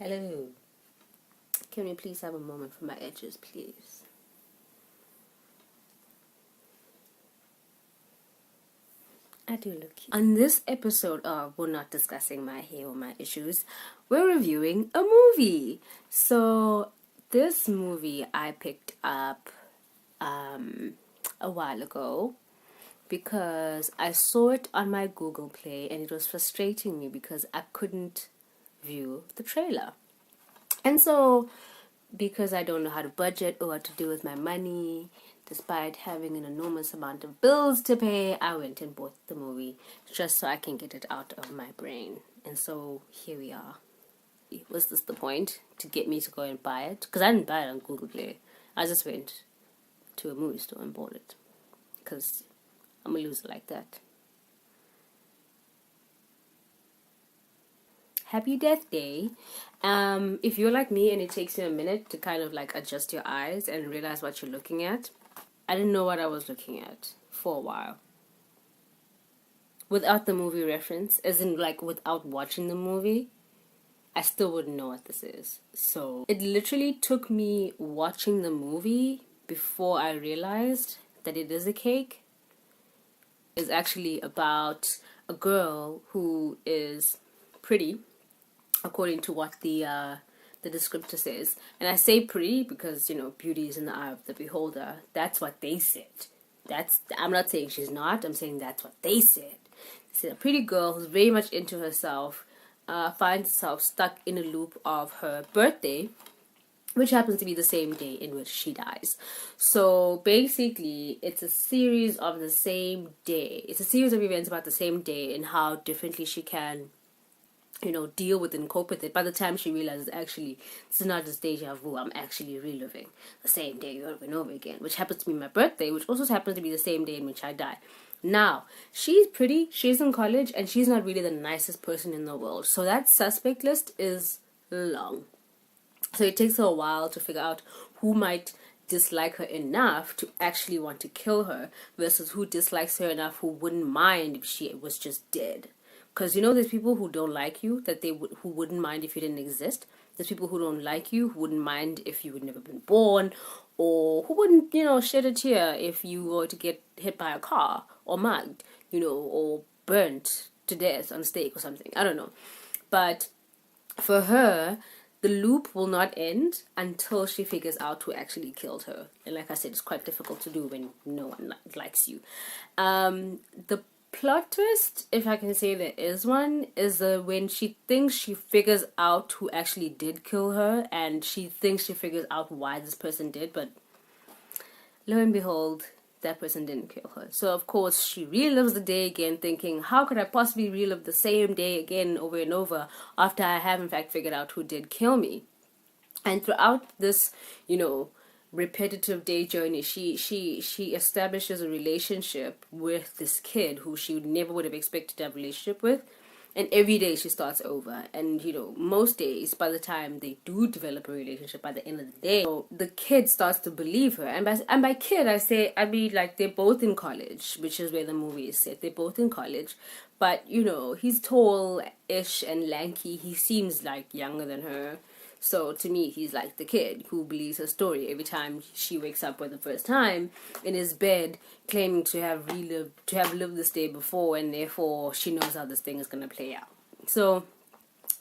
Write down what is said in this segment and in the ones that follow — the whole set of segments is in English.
Hello. Can we please have a moment for my edges, please? I do look cute. On this episode of We're Not Discussing My Hair or My Issues, we're reviewing a movie. So, this movie I picked up a while ago because I saw it on my Google Play and it was frustrating me because I couldn't view the trailer. And so, because I don't know how to budget or what to do with my money, despite having an enormous amount of bills to pay, I went and bought the movie just so I can get it out of my brain. And so here we are. Was this the point to get me to go and buy it? Because I didn't buy it on Google Play. I just went to a movie store and bought it. Because I'm a loser like that. Happy Death Day. If you're like me and it takes you a minute to kind of like adjust your eyes and realize what you're looking at, I didn't know what I was looking at for a while. Without the movie reference, as in like without watching the movie, I still wouldn't know what this is. So it literally took me watching the movie before I realized that it is a cake. It's actually about a girl who is pretty, according to what the descriptor says. And I say pretty because, you know, beauty is in the eye of the beholder. That's what they said. I'm not saying she's not. I'm saying that's what they said. They said a pretty girl who's very much into herself finds herself stuck in a loop of her birthday, which happens to be the same day in which she dies. So basically, it's a series of the same day. It's a series of events about the same day and how differently she can, you know, deal with and cope with it. By the time she realizes, actually, this is not just deja vu, I'm actually reliving the same day over and over again, which happens to be my birthday, which also happens to be the same day in which I die. Now, she's pretty, she's in college, and she's not really the nicest person in the world. So that suspect list is long. So it takes her a while to figure out who might dislike her enough to actually want to kill her versus who dislikes her enough who wouldn't mind if she was just dead. Because, you know, there's people who don't like you, who wouldn't mind if you didn't exist. There's people who don't like you, who wouldn't mind if you had never been born, or who wouldn't, you know, shed a tear if you were to get hit by a car, or mugged, you know, or burnt to death on a stake or something. I don't know. But for her, the loop will not end until she figures out who actually killed her. And like I said, it's quite difficult to do when no one likes you. The plot twist, if I can say there is one, is when she thinks she figures out who actually did kill her, and she thinks she figures out why this person did, but lo and behold, that person didn't kill her. So of course she relives the day again, thinking, how could I possibly relive the same day again over and over after I have in fact figured out who did kill me? And throughout this, you know, repetitive day journey, she establishes a relationship with this kid who she never would have expected to have a relationship with, and every day she starts over. And, you know, most days, by the time they do develop a relationship, by the end of the day, so the kid starts to believe her. And by kid, I mean like they're both in college, which is where the movie is set. They're both in college, but, you know, he's tall-ish and lanky. He seems like younger than her. So to me, he's like the kid who believes her story every time she wakes up for the first time in his bed, claiming to have lived this day before, and therefore she knows how this thing is gonna play out. So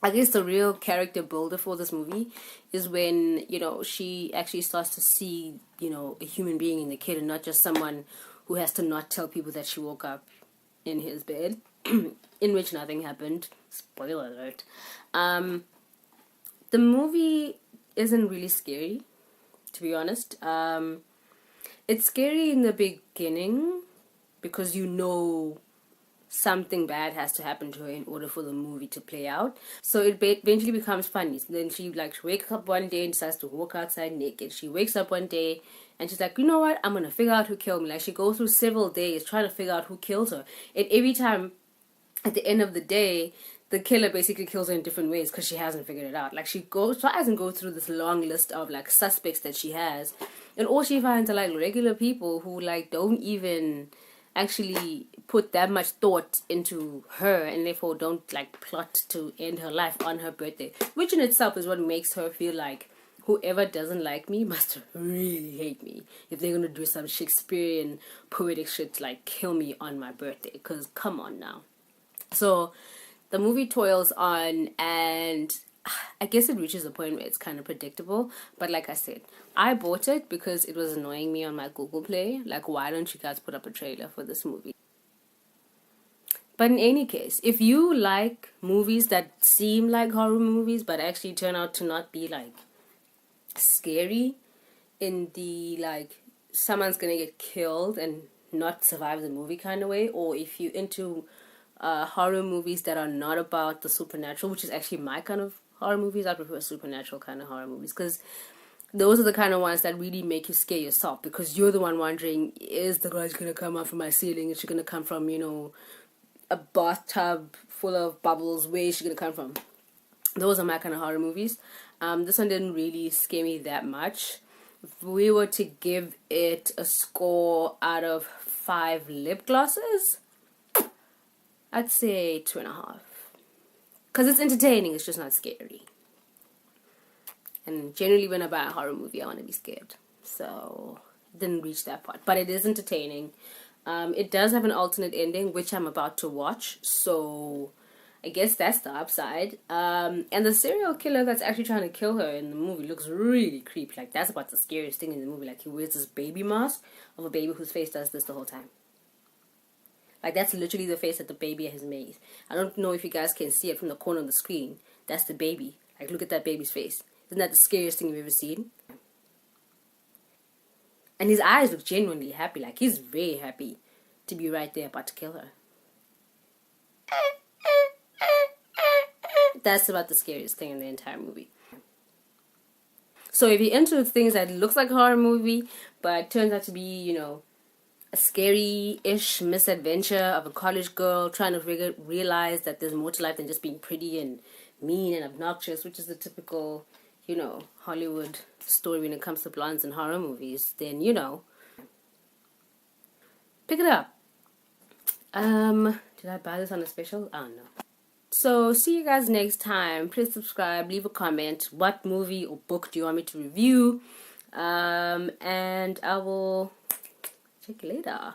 I guess the real character builder for this movie is when, you know, she actually starts to see, you know, a human being in the kid and not just someone who has to not tell people that she woke up in his bed, in which nothing happened. Spoiler alert. The movie isn't really scary, to be honest. It's scary in the beginning because you know something bad has to happen to her in order for the movie to play out. So it eventually becomes funny. So then she wakes up one day and decides to walk outside naked. She wakes up one day and she's like, you know what? I'm going to figure out who killed me. Like, she goes through several days trying to figure out who killed her. And every time, at the end of the day, the killer basically kills her in different ways because she hasn't figured it out. Like, she tries and goes through this long list of like suspects that she has, and all she finds are like regular people who like don't even actually put that much thought into her, and therefore don't like plot to end her life on her birthday, which in itself is what makes her feel like whoever doesn't like me must really hate me if they're gonna do some Shakespearean poetic shit like kill me on my birthday, because come on now. So the movie toils on, and I guess it reaches a point where it's kind of predictable. But like I said, I bought it because it was annoying me on my Google Play. Like, why don't you guys put up a trailer for this movie? But in any case, if you like movies that seem like horror movies but actually turn out to not be like scary, in the like someone's gonna get killed and not survive the movie kind of way, or if you're into horror movies that are not about the supernatural, which is actually my kind of horror movies. I prefer supernatural kind of horror movies because those are the kind of ones that really make you scare yourself, because you're the one wondering, is the guy's gonna come out from my ceiling? Is she gonna come from, you know, a bathtub full of bubbles? Where is she gonna come from? Those are my kind of horror movies. This one didn't really scare me that much. If we were to give it a score out of 5 lip glosses, I'd say 2.5. Because it's entertaining, it's just not scary. And generally when I buy a horror movie, I want to be scared. So, it didn't reach that part. But it is entertaining. It does have an alternate ending, which I'm about to watch. So, I guess that's the upside. And the serial killer that's actually trying to kill her in the movie looks really creepy. Like, that's about the scariest thing in the movie. Like, he wears this baby mask of a baby whose face does this the whole time. Like, that's literally the face that the baby has made. I don't know if you guys can see it from the corner of the screen. That's the baby. Like, look at that baby's face. Isn't that the scariest thing you've ever seen? And his eyes look genuinely happy. Like, he's very happy to be right there about to kill her. That's about the scariest thing in the entire movie. So if you're into things that looks like a horror movie, but turns out to be, you know, a scary-ish misadventure of a college girl trying to realize that there's more to life than just being pretty and mean and obnoxious, which is the typical, you know, Hollywood story when it comes to blondes in horror movies, then, you know, pick it up. Did I buy this on a special? I don't know. So, see you guys next time. Please subscribe, leave a comment. What movie or book do you want me to review? And I will check you later.